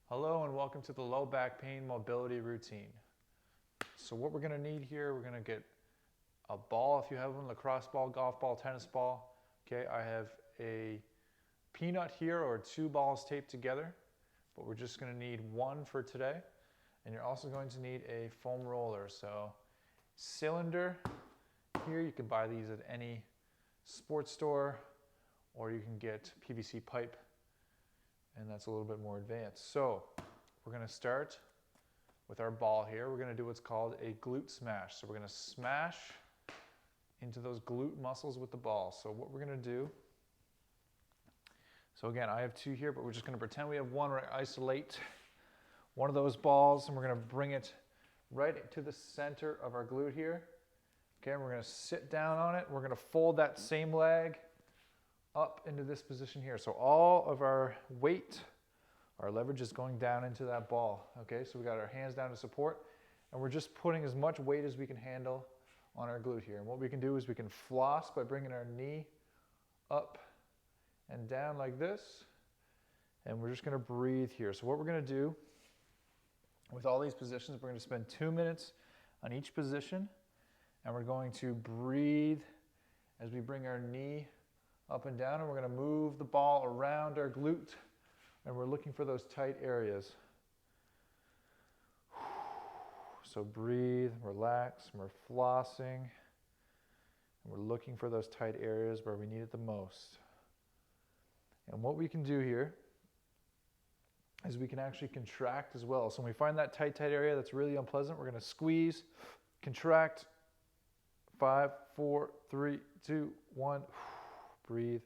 Hello and welcome to the low back pain mobility routine. So what we're gonna need here, we're gonna get a ball if you have one, lacrosse ball, golf ball, tennis ball. Okay, I have a peanut here or two balls taped together, but we're just gonna need one for today. And you're also going to need a foam roller. So cylinder here, you can buy these at any sports store or you can get PVC pipe, and that's a little bit more advanced. So we're gonna start with our ball here. We're gonna do what's called a glute smash. So we're gonna smash into those glute muscles with the ball. So what we're gonna do, so again, I have two here, but we're just gonna pretend we have one. We're gonna isolate one of those balls and we're gonna bring it right to the center of our glute here. Okay, and we're gonna sit down on it. We're gonna fold that same leg up into this position here. So all of our weight, our leverage is going down into that ball. Okay, so we got our hands down to support and we're just putting as much weight as we can handle on our glute here. And what we can do is we can floss by bringing our knee up and down like this. And we're just gonna breathe here. So what we're gonna do with all these positions, we're gonna spend 2 minutes on each position and we're going to breathe as we bring our knee up and down, and we're going to move the ball around our glute and we're looking for those tight areas. So breathe, relax, and we're flossing and we're looking for those tight areas where we need it the most. And what we can do here is we can actually contract as well. So when we find that tight area that's really unpleasant, we're going to squeeze, contract. 5, 4, 3, 2, 1. Breathe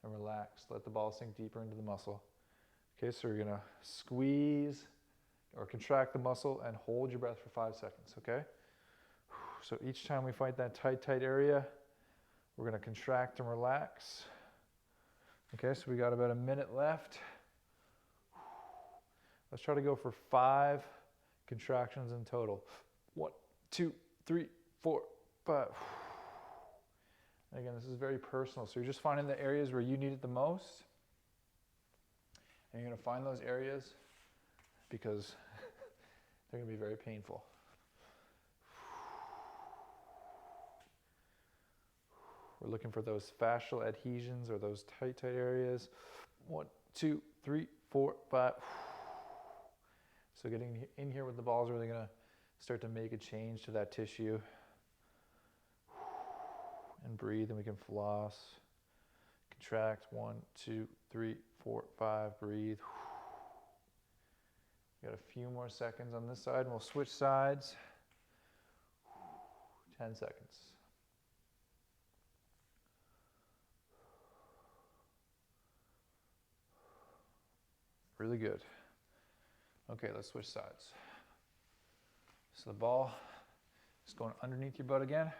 and relax. Let the ball sink deeper into the muscle. Okay, so you're gonna squeeze or contract the muscle and hold your breath for 5 seconds, okay? So each time we find that tight area, we're gonna contract and relax. Okay, so we got about a minute left. Let's try to go for 5 contractions in total. 1, 2, 3, 4, 5. And again, this is very personal. So you're just finding the areas where you need it the most. And you're going to find those areas because they're going to be very painful. We're looking for those fascial adhesions or those tight areas. 1, 2, 3, 4, 5. So getting in here with the ball is really going to start to make a change to that tissue. And breathe, and we can floss, contract. 1, 2, 3, 4, 5. Breathe. We got a few more seconds on this side and we'll switch sides. 10 seconds. Really good. Okay, let's switch sides. So the ball is going underneath your butt again.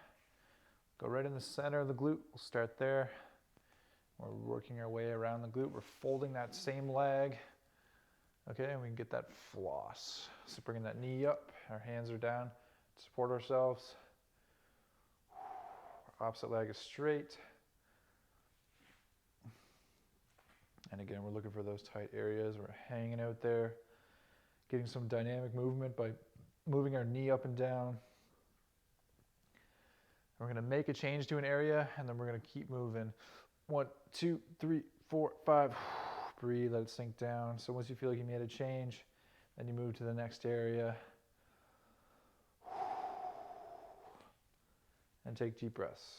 Go right in the center of the glute. We'll start there. We're working our way around the glute. We're folding that same leg. Okay, and we can get that floss. So bringing that knee up. Our hands are down to support ourselves. Our opposite leg is straight. And again, we're looking for those tight areas. We're hanging out there, getting some dynamic movement by moving our knee up and down. We're going to make a change to an area and then we're going to keep moving. 1, 2, 3, 4, 5. Breathe, let it sink down. So once you feel like you made a change, then you move to the next area. And take deep breaths.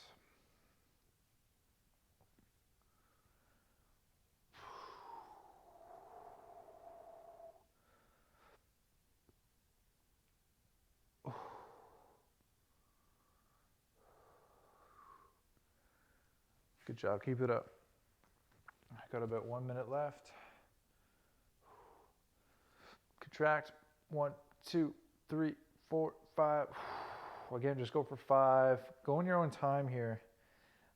Good job, keep it up. I got about 1 minute left. Contract. 1, 2, 3, 4, 5. Again, just go for 5. Go in your own time here.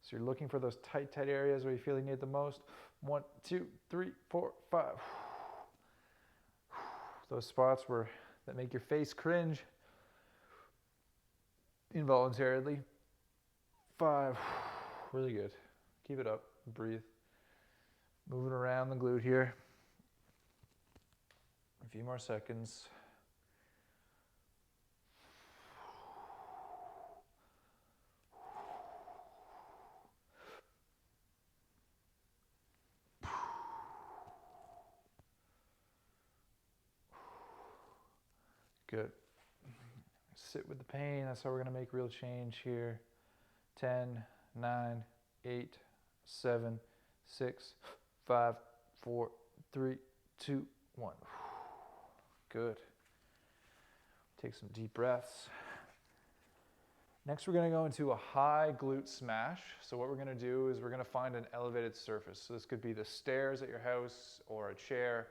So you're looking for those tight areas where you feel you need it the most. 1, 2, 3, 4, 5. Those spots that make your face cringe involuntarily. 5. Really good. Keep it up. Breathe. Moving around the glute here. few more seconds. Good. Sit with the pain. That's how we're going to make real change here. 10, 9, 8, 7, 6, 5, 4, 3, 2, 1. Good. Take some deep breaths. Next, we're going to go into a high glute smash. So what we're going to do is we're going to find an elevated surface. So this could be the stairs at your house or a chair.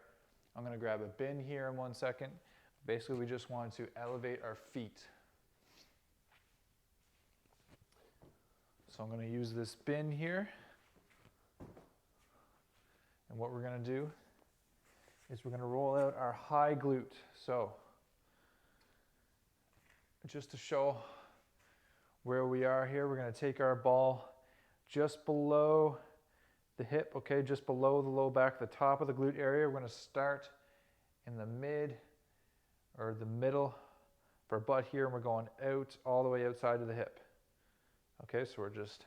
I'm going to grab a bin here in 1 second. Basically, we just want to elevate our feet. So I'm going to use this bin here. And what we're going to do is we're going to roll out our high glute. So just to show where we are here, we're going to take our ball just below the hip, okay, just below the low back, the top of the glute area. We're going to start in the mid or the middle of our butt here, and we're going out all the way outside of the hip. Okay, so we're just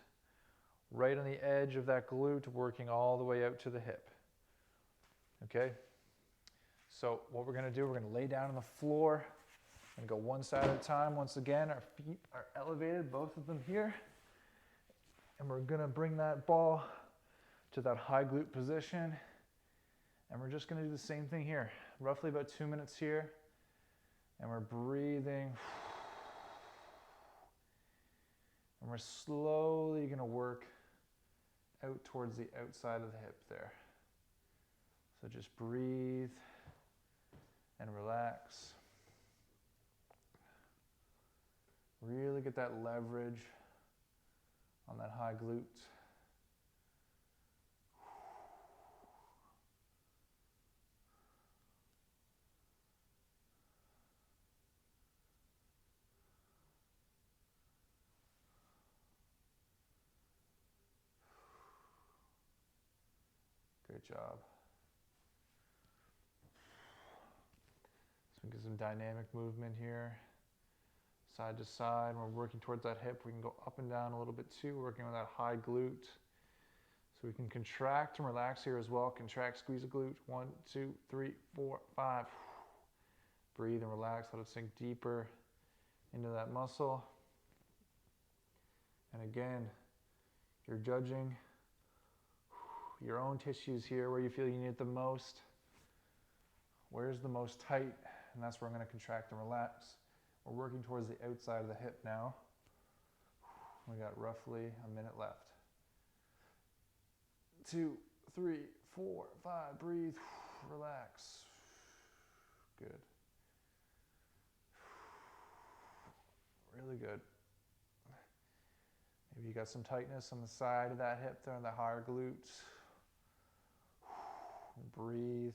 right on the edge of that glute, working all the way out to the hip. Okay, so what we're going to do, we're going to lay down on the floor and go one side at a time. Once again, our feet are elevated, both of them here. And we're going to bring that ball to that high glute position. And we're just going to do the same thing here. Roughly about 2 minutes here. And we're breathing. And we're slowly going to work out towards the outside of the hip there. So just breathe and relax. Really get that leverage on that high glute. Great job. So we get some dynamic movement here. Side to side, we're working towards that hip. We can go up and down a little bit too, working on that high glute. So we can contract and relax here as well. Contract, squeeze a glute. 1, 2, 3, 4, 5. Breathe and relax, let it sink deeper into that muscle. And again, you're judging your own tissues here, where you feel you need it the most. Where's the most tight? And that's where I'm going to contract and relax. We're working towards the outside of the hip now. We got roughly a minute left. 2, 3, 4, 5. Breathe. Relax. Good. Really good. Maybe you got some tightness on the side of that hip there, on the higher glutes. Breathe.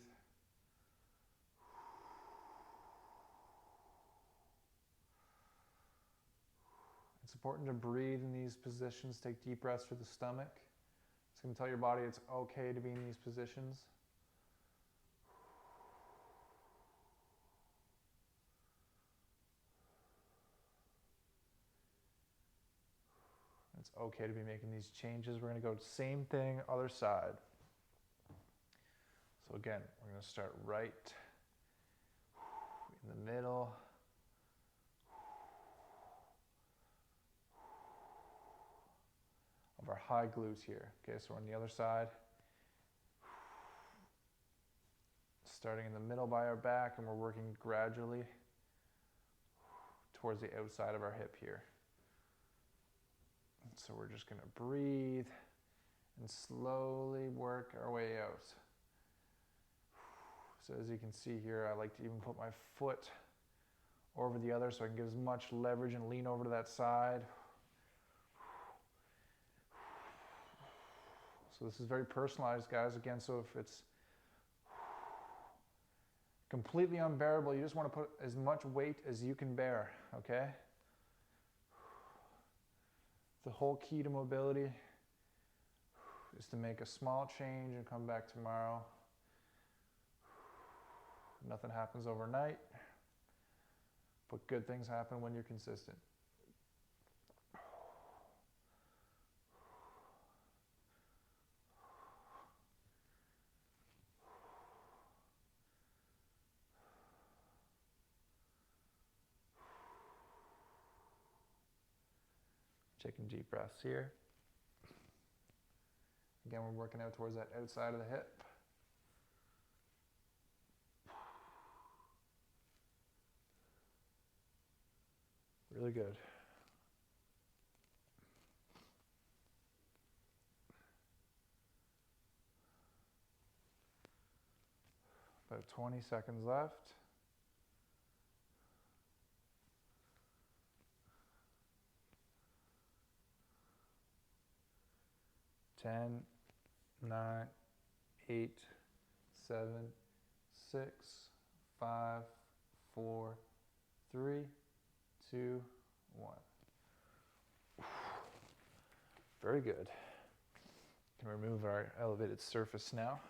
It's important to breathe in these positions. Take deep breaths through the stomach. It's going to tell your body it's okay to be in these positions. It's okay to be making these changes. We're going to go same thing, other side. So again, we're going to start right in the middle. Of our high glutes here. Okay, so we're on the other side. Starting in the middle by our back, and we're working gradually towards the outside of our hip here. So we're just going to breathe and slowly work our way out. So as you can see here, I like to even put my foot over the other so I can get as much leverage and lean over to that side. So this is very personalized, guys. Again, so if it's completely unbearable, you just want to put as much weight as you can bear, okay? The whole key to mobility is to make a small change and come back tomorrow. Nothing happens overnight, but good things happen when you're consistent. Taking deep breaths here. Again, we're working out towards that outside of the hip. Really good. About 20 seconds left. 10, 9, 8, 7, 6, 5, 4, 3, 2, 1. Very good. Can remove our elevated surface now.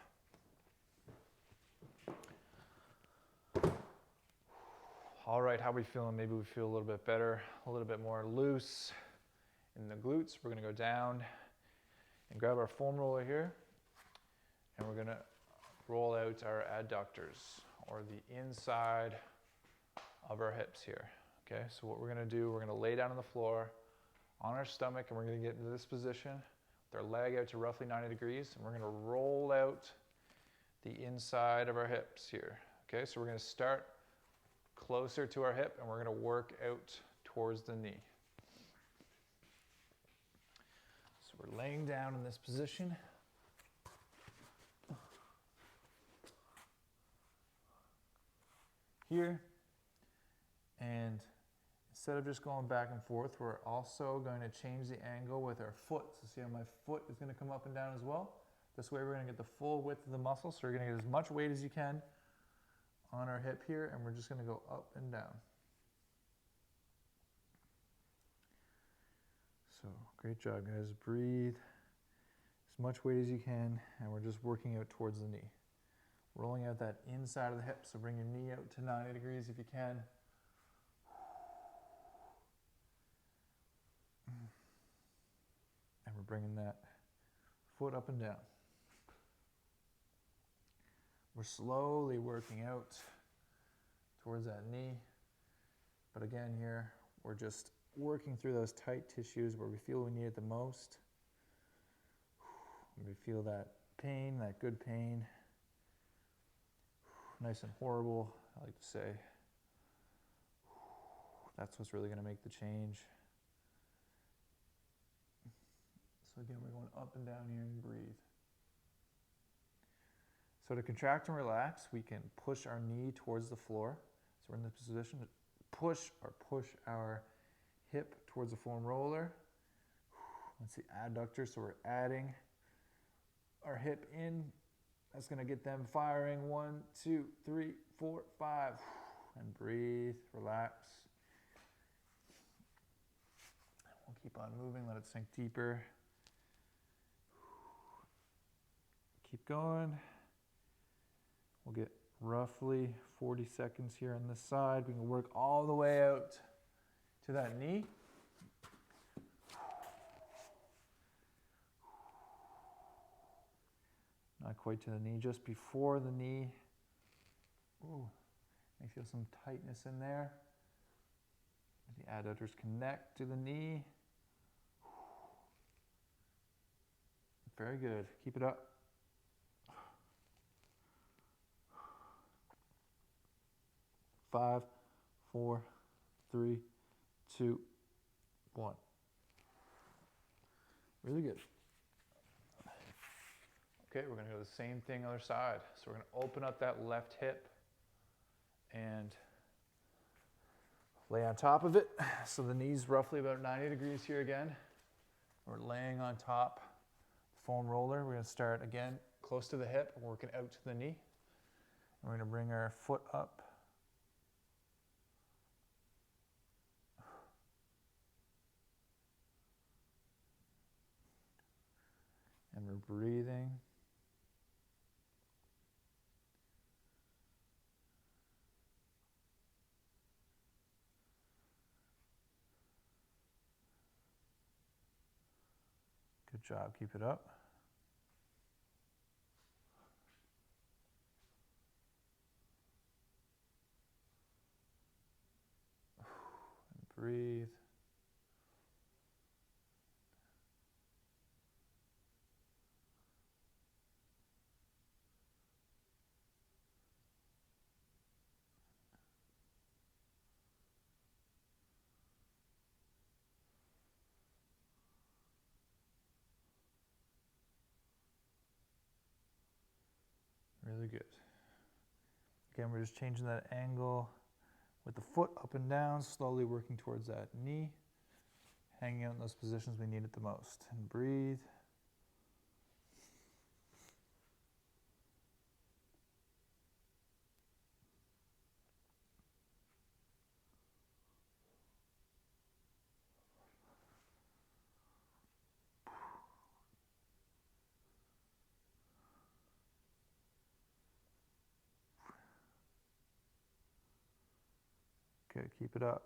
All right, how are we feeling? Maybe we feel a little bit better, a little bit more loose in the glutes. We're gonna go down and grab our foam roller here, and we're gonna roll out our adductors, or the inside of our hips here. Okay, so what we're gonna do, we're gonna lay down on the floor on our stomach, and we're gonna get into this position with our leg out to roughly 90 degrees, and we're gonna roll out the inside of our hips here. Okay, so we're gonna start closer to our hip, and we're gonna work out towards the knee. So we're laying down in this position. Here, and instead of just going back and forth, we're also going to change the angle with our foot. So see how my foot is going to come up and down as well? This way we're going to get the full width of the muscle, so you're going to get as much weight as you can on our hip here, and we're just going to go up and down. So great job, guys. Breathe as much weight as you can, and we're just working out towards the knee. Rolling out that inside of the hip, so bring your knee out to 90 degrees if you can. And we're bringing that foot up and down. We're slowly working out towards that knee. But again here, we're just working through those tight tissues where we feel we need it the most. We feel that pain, that good pain. Nice and horrible, I like to say. That's what's really going to make the change. So again, we're going up and down here and breathe. So to contract and relax, we can push our knee towards the floor. So we're in this position to push our hip towards the foam roller. That's the adductor, so we're adding our hip in. That's going to get them firing. 1, 2, 3, 4, 5. And breathe, relax. We'll keep on moving, let it sink deeper. Keep going. We'll get roughly 40 seconds here on this side. We can work all the way out to that knee. Not quite to the knee, just before the knee. Ooh, may feel some tightness in there. The adductors connect to the knee. Very good. Keep it up. 5, 4, 3, 2, 1. Really good. Okay, we're going to do the same thing other side. So we're going to open up that left hip and lay on top of it. So the knee's roughly about 90 degrees here again. We're laying on top the foam roller. We're going to start again close to the hip, working out to the knee. And we're going to bring our foot up. And we're breathing. Good job, keep it up. And breathe. Really good. Again, we're just changing that angle with the foot up and down, slowly working towards that knee, hanging out in those positions we need it the most. And breathe. Good, keep it up.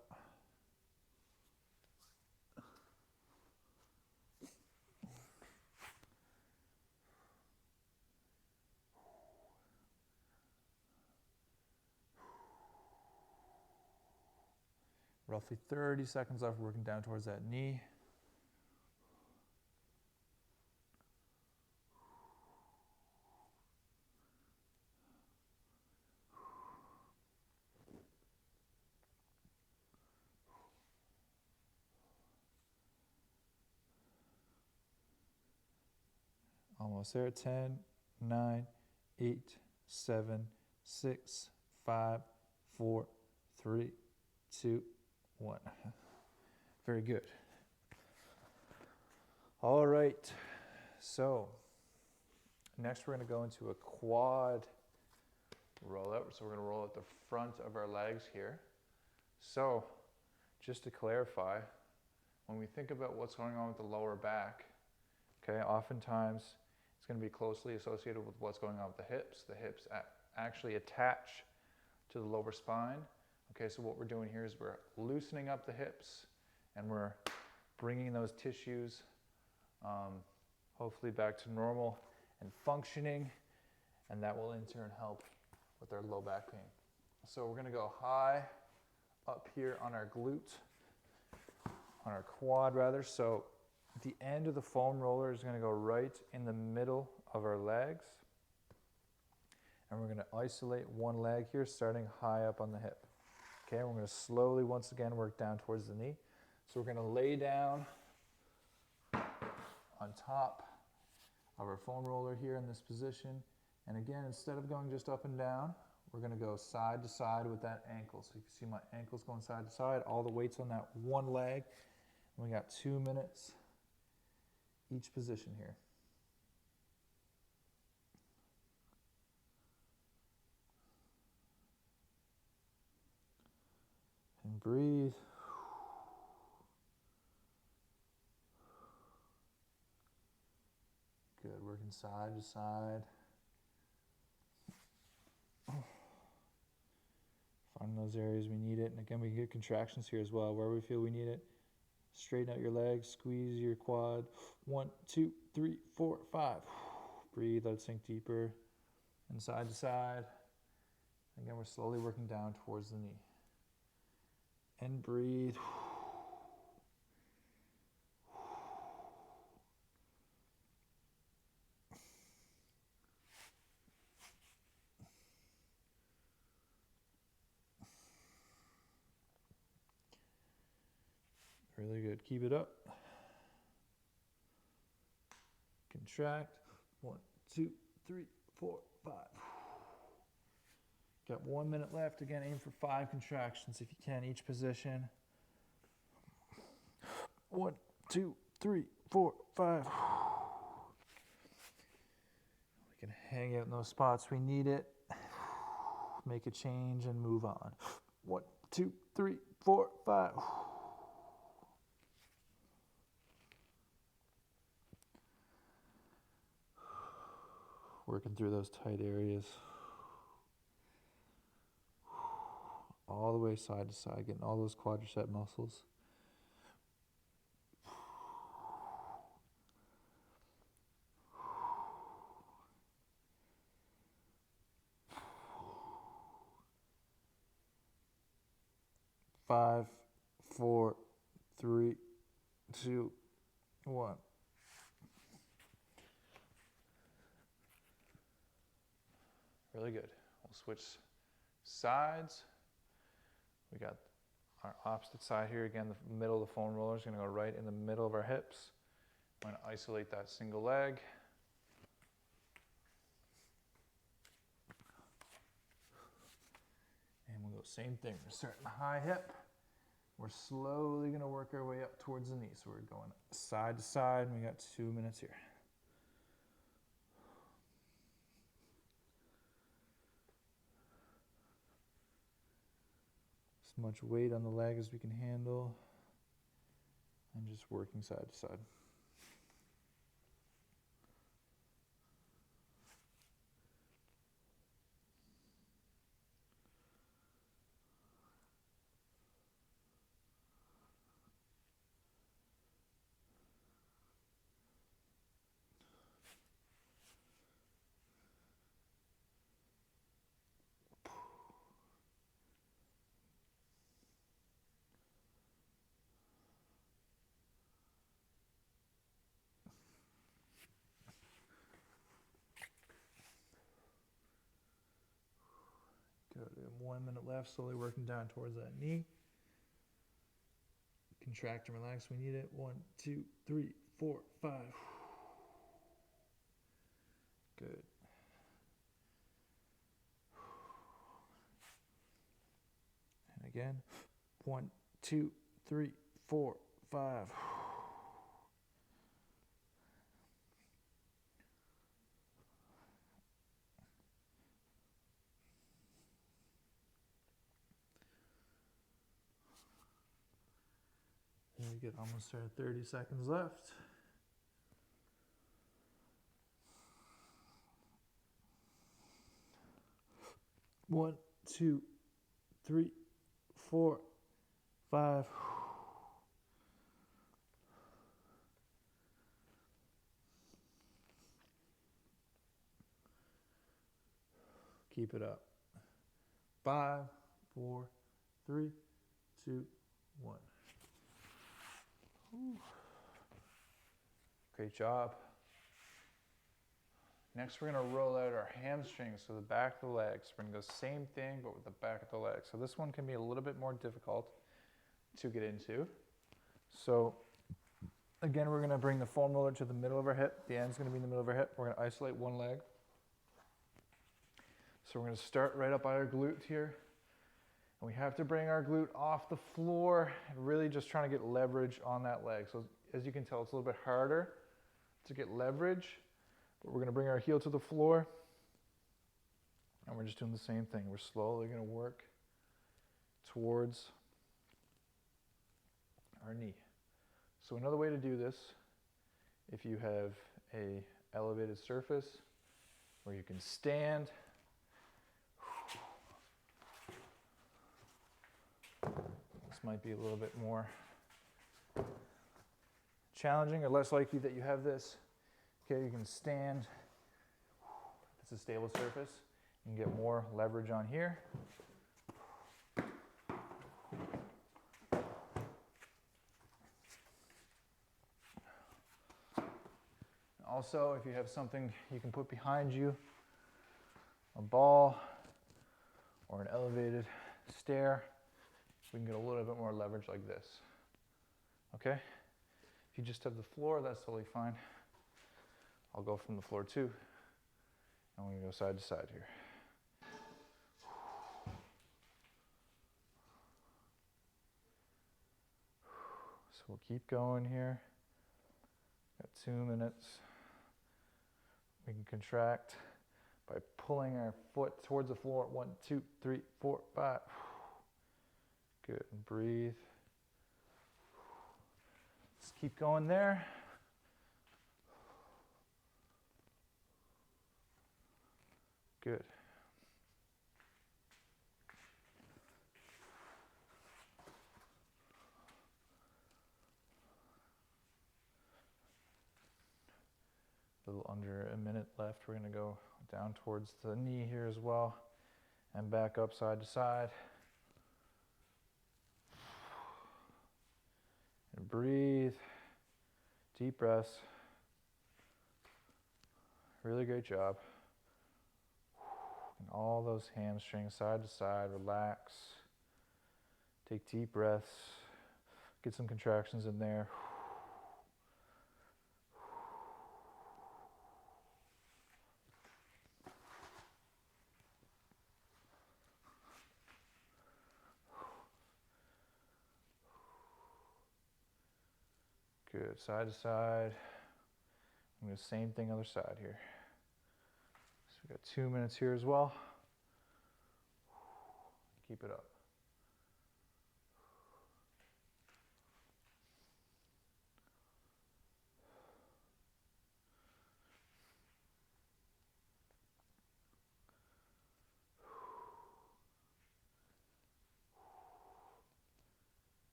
Roughly 30 seconds left, working down towards that knee. Almost there. 10, 9, 8, 7, 6, 5, 4, 3, 2, 1. Very good. All right. So next we're going to go into a quad rollout. So we're going to roll out the front of our legs here. So just to clarify, when we think about what's going on with the lower back, okay, oftentimes it's going to be closely associated with what's going on with the hips. The hips actually attach to the lower spine. Okay, so what we're doing here is we're loosening up the hips and we're bringing those tissues hopefully back to normal and functioning, and that will in turn help with our low back pain. So we're going to go high up here on our glute, on our quad rather. So the end of the foam roller is going to go right in the middle of our legs. And we're going to isolate one leg here, starting high up on the hip. Okay, and we're going to slowly, once again, work down towards the knee. So we're going to lay down on top of our foam roller here in this position. And again, instead of going just up and down, we're going to go side to side with that ankle. So you can see my ankles going side to side, all the weight's on that one leg. And we got 2 minutes each position here. And breathe. Good, working side to side. Find those areas we need it. And again, we can get contractions here as well, where we feel we need it. Straighten out your legs, squeeze your quad. 1, 2, 3, 4, 5. Breathe, let it sink deeper. And side to side. Again, we're slowly working down towards the knee. And breathe. Really good. Keep it up. Contract. 1, 2, 3, 4, 5. Got 1 minute left. Again, aim for 5 contractions if you can, each position. 1, 2, 3, 4, 5. We can hang out in those spots we need it. Make a change and move on. 1, 2, 3, 4, 5. Working through those tight areas. All the way side to side, getting all those quadricep muscles. 5, 4, 3, 2, 1. Really good. We'll switch sides. We got our opposite side here. Again, the middle of the foam roller is going to go right in the middle of our hips. I'm going to isolate that single leg. And we'll go same thing. We're starting high hip. We're slowly going to work our way up towards the knee. So we're going side to side, and we got 2 minutes here. As much weight on the leg as we can handle, and just working side to side. Good. We have 1 minute left, slowly working down towards that knee. Contract and relax when you need it. 1, 2, 3, 4, 5. Good. And again. 1, 2, 3, 4, 5. We get almost our 30 seconds left. One, 2, 3, 4, 5. Keep it up. 5, 4, 3, 2, 1. Great job. Next, we're going to roll out our hamstrings, so the back of the legs. We're going to go same thing, but with the back of the legs. So this one can be a little bit more difficult to get into. So again, we're going to bring the foam roller to the middle of our hip. The end's going to be in the middle of our hip. We're going to isolate one leg. So we're going to start right up by our glute here. And we have to bring our glute off the floor and really just trying to get leverage on that leg. So as you can tell, it's a little bit harder to get leverage, but we're going to bring our heel to the floor and we're just doing the same thing. We're slowly going to work towards our knee. So another way to do this, if you have a elevated surface where you can stand, this might be a little bit more challenging or less likely that you have this. Okay, you can stand. It's a stable surface. You can get more leverage on here. Also, if you have something you can put behind you, a ball or an elevated stair, we can get a little bit more leverage like this. Okay? If you just have the floor, that's totally fine. I'll go from the floor too. And we're going to go side to side here. So we'll keep going here. Got 2 minutes. We can contract by pulling our foot towards the floor. 1, 2, 3, 4, 5. Good, and breathe. Let's keep going there. Good. A little under a minute left. We're going to go down towards the knee here as well and back up side to side. And breathe. Deep breaths. Really great job. And all those hamstrings side to side, relax. Take deep breaths. Get some contractions in there. Good, side to side. I'm going to do the same thing other side here. So we got 2 minutes here as well. Keep it up.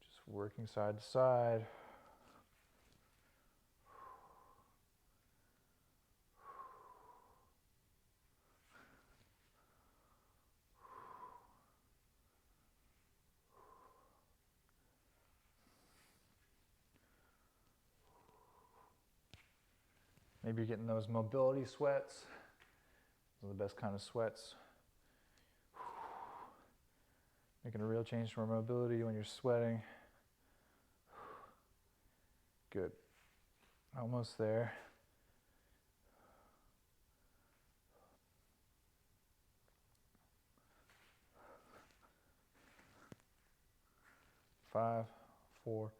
Just working side to side. Maybe you're getting those mobility sweats. Those are the best kind of sweats. Making a real change for mobility when you're sweating. Good. Almost there. Five, 4,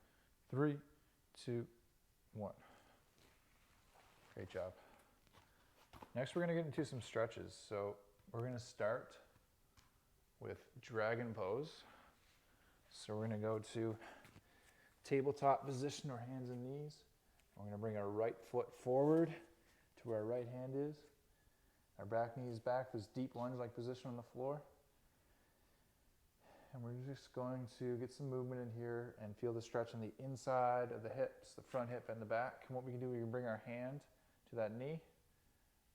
3, 2, 1. Great job. Next, we're going to get into some stretches. So we're going to start with dragon pose. So we're going to go to tabletop position, or hands and knees. We're going to bring our right foot forward to where our right hand is. Our back knee is back, this deep lunge-like position on the floor. And we're just going to get some movement in here and feel the stretch on the inside of the hips, the front hip and the back. And what we can do, we can bring our hand to that knee.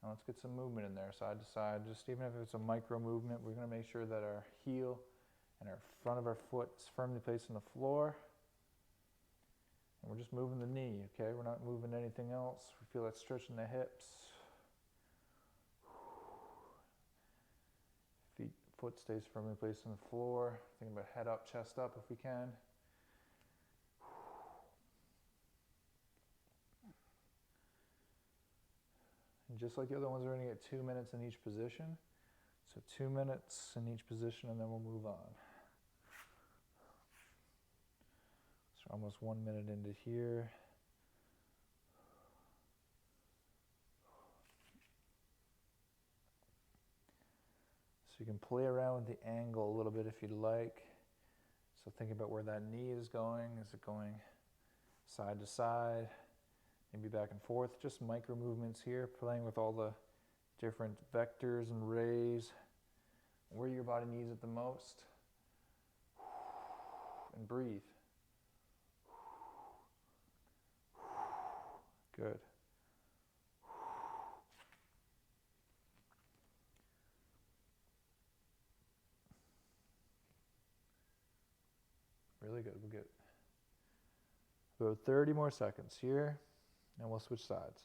And let's get some movement in there, side to side. Just even if it's a micro movement, we're going to make sure that our heel and our front of our foot is firmly placed on the floor. And we're just moving the knee, okay? We're not moving anything else. We feel that stretch in the hips. Foot stays firmly placed on the floor. Think about head up, chest up if we can. And just like the other ones, we're going to get 2 minutes in each position. So 2 minutes in each position, and then we'll move on. So almost 1 minute into here. So you can play around with the angle a little bit if you'd like. So think about where that knee is going. Is it going side to side? Maybe back and forth. Just micro movements here, playing with all the different vectors and rays. Where your body needs it the most. And breathe. Good. Really good. We'll get about 30 more seconds here, and we'll switch sides.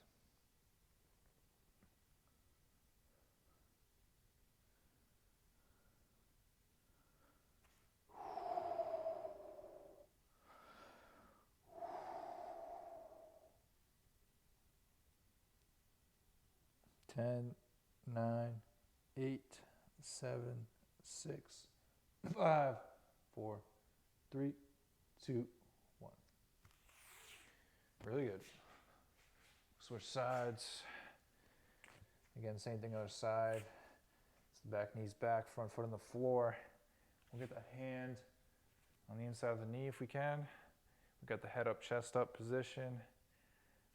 Ten, 9, 8, 7, 6, 5, 4, 3, 2, 1. Really good. Switch sides. Again, same thing other side. So the back knee's back, front foot on the floor. We'll get that hand on the inside of the knee if we can. We've got the head up, chest up position.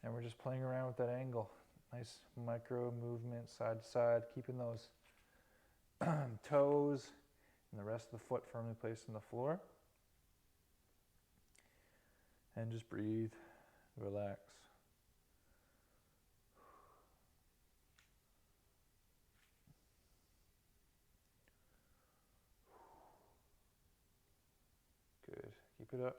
And we're just playing around with that angle. Nice micro movement side to side, keeping those toes and the rest of the foot firmly placed on the floor. And just breathe, relax. Good, keep it up.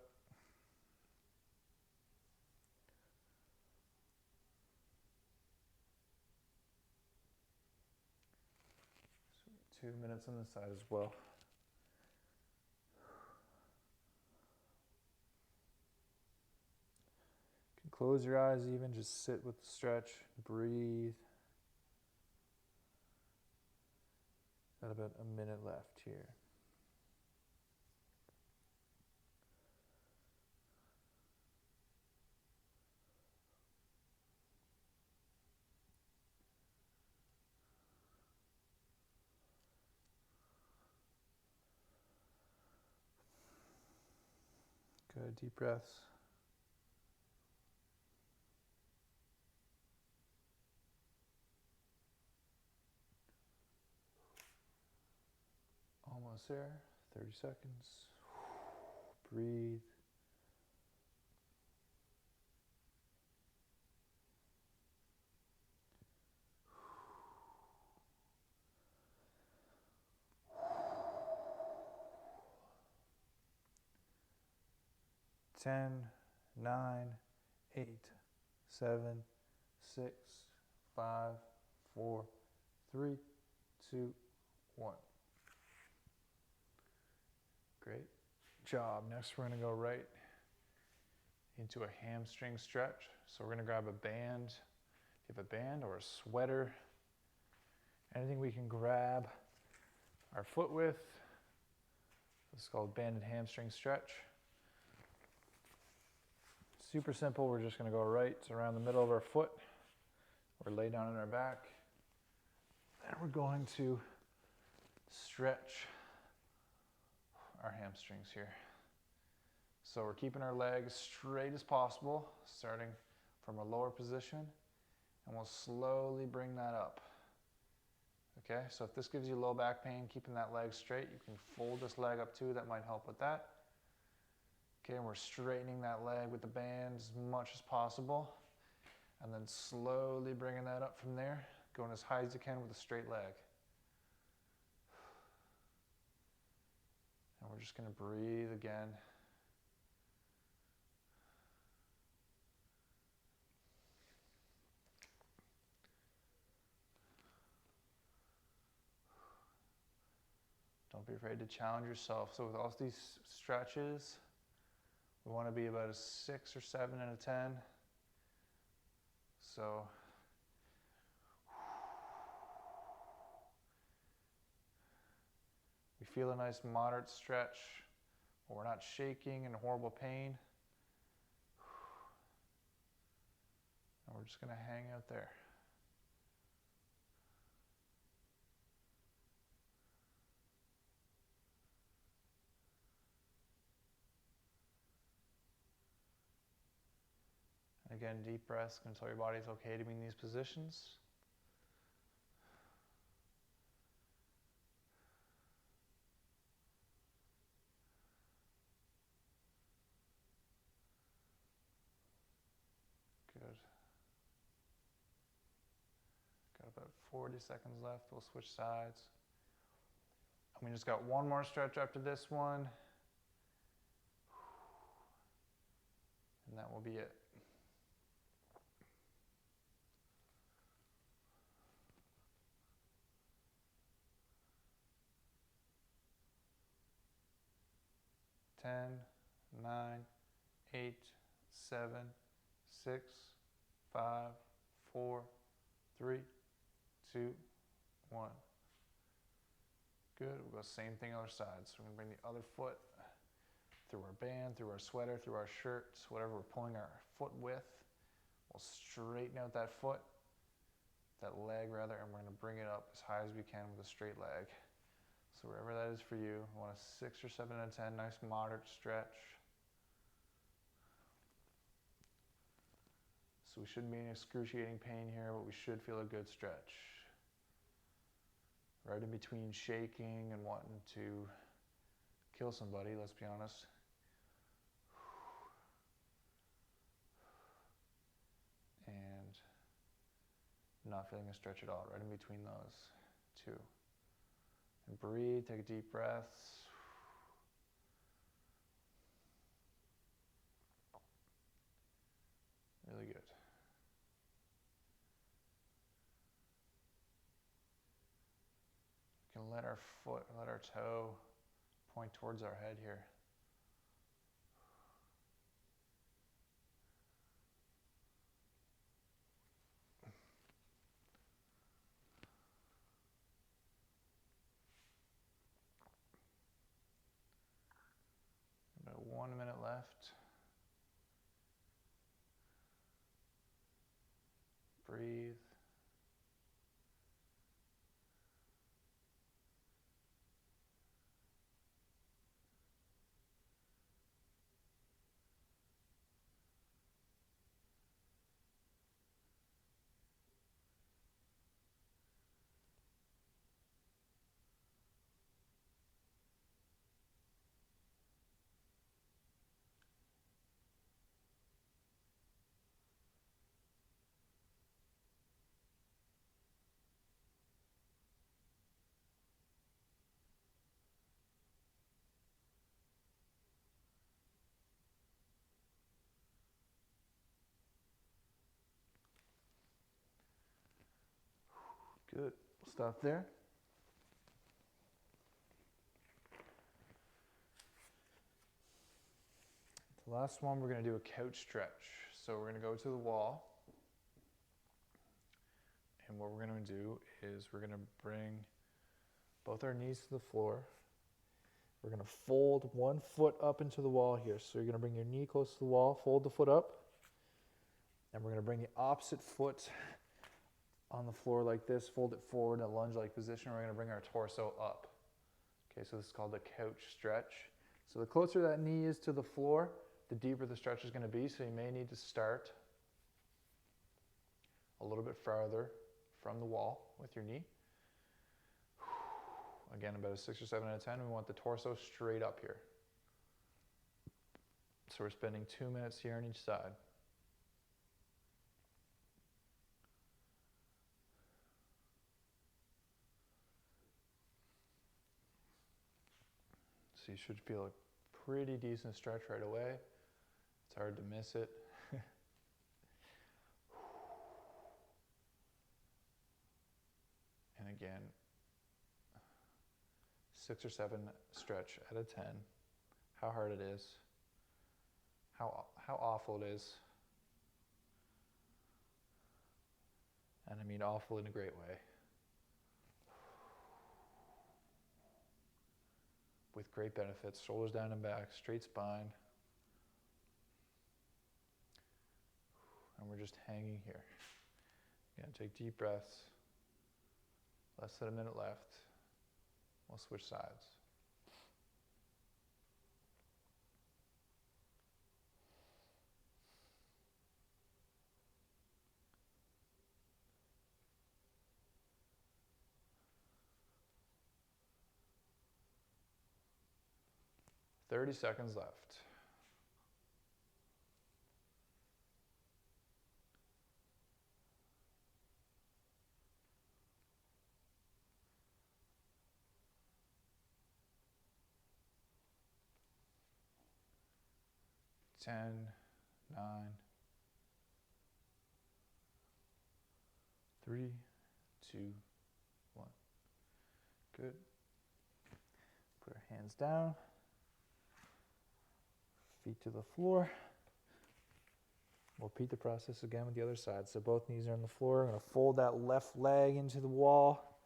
2 minutes on this side as well. You can close your eyes even, just sit with the stretch, breathe. Got about a minute left here. Good, deep breaths. Almost there, 30 seconds. Breathe. Ten, 9, 8, 7, 6, 5, 4, 3, 2, 1. Great job. Next, we're going to go right into a hamstring stretch. So we're going to grab a band. If you have a band or a sweater, anything we can grab our foot with. This is called banded hamstring stretch. Super simple. We're just going to go right around the middle of our foot or lay down on our back. And we're going to stretch our hamstrings here. So we're keeping our legs straight as possible, starting from a lower position, and we'll slowly bring that up. Okay, so if this gives you low back pain, keeping that leg straight, you can fold this leg up too. That might help with that. Okay, and we're straightening that leg with the band as much as possible, and then slowly bringing that up from there, going as high as you can with a straight leg. And we're just going to breathe again. Don't be afraid to challenge yourself. So with all these stretches, we want to be about a 6 or 7 out of 10. So we feel a nice moderate stretch, but we're not shaking in horrible pain. And we're just going to hang out there. And again, deep breaths can tell your body it's okay to be in these positions. Good. Got about 40 seconds left. We'll switch sides. And we just got one more stretch after this one. And that will be it. Ten, 9, 8, 7, 6, 5, 4, 3, 2, 1. Good. We'll go same thing other side. So we're going to bring the other foot through our band, through our sweater, through our shirts, whatever we're pulling our foot with. We'll straighten out that foot, that leg rather, and we're going to bring it up as high as we can with a straight leg. So wherever that is for you, we want a 6 or 7 out of 10, nice moderate stretch. So we shouldn't be in excruciating pain here, but we should feel a good stretch. Right in between shaking and wanting to kill somebody, let's be honest. And not feeling a stretch at all, right in between those two. And breathe, take deep breaths. Really good. You can let our toe point towards our head here. About 1 minute left. Breathe. Good. We'll stop there. The last one, we're going to do a couch stretch. So we're going to go to the wall. And what we're going to do is we're going to bring both our knees to the floor. We're going to fold one foot up into the wall here. So you're going to bring your knee close to the wall, fold the foot up. And we're going to bring the opposite foot on the floor like this, fold it forward in a lunge-like position. We're going to bring our torso up. Okay, so this is called the couch stretch. So the closer that knee is to the floor, the deeper the stretch is going to be. So you may need to start a little bit farther from the wall with your knee. Again, about a 6 or 7 out of 10. We want the torso straight up here. So we're spending 2 minutes here on each side. So you should feel a pretty decent stretch right away. It's hard to miss it. And again, 6 or 7 stretch out of 10. How hard it is. How awful it is. And I mean awful in a great way. With great benefits, shoulders down and back, straight spine. And we're just hanging here. Again, take deep breaths. Less than a minute left. We'll switch sides. Thirty seconds left. Ten, 9, 3, 2, 1. Good. Put our hands down. Feet to the floor. We'll repeat the process again with the other side. So both knees are on the floor. I'm going to fold that left leg into the wall.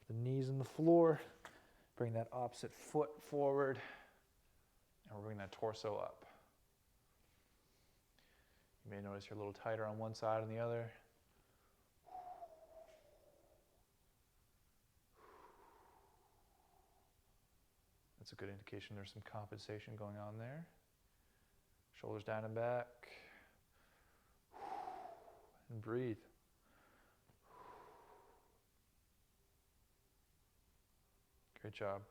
The knees on the floor. Bring that opposite foot forward. And we'll bring that torso up. You may notice you're a little tighter on one side than the other. That's a good indication there's some compensation going on there. Shoulders down and back. And breathe. Great job.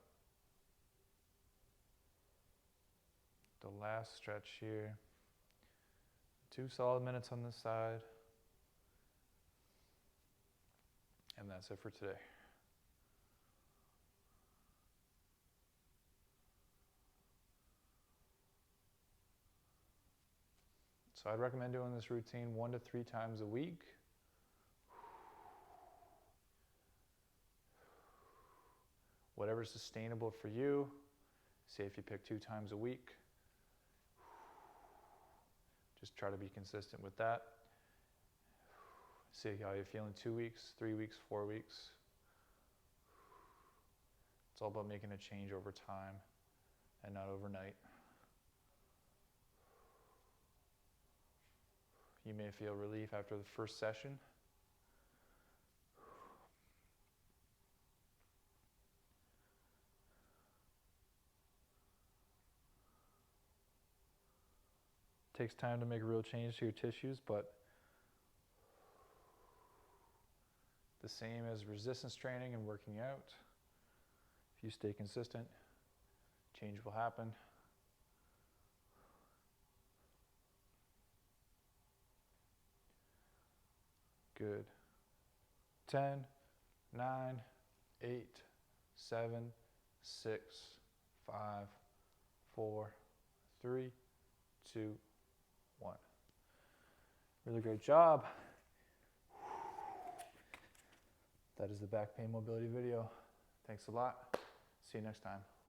The last stretch here. 2 solid minutes on this side. And that's it for today. So I'd recommend doing this routine 1 to 3 times a week. whatever's sustainable for you. Say if you pick 2 times a week, just try to be consistent with that. See how you feel in 2 weeks, 3 weeks, 4 weeks. It's all about making a change over time and not overnight. You may feel relief after the first session. It takes time to make a real change to your tissues, but the same as resistance training and working out. If you stay consistent, change will happen. Good. 10, 9, 8, 7, 6, 5, 4, 3, 2, 1. Really great job. That is the back pain mobility video. Thanks a lot. See you next time.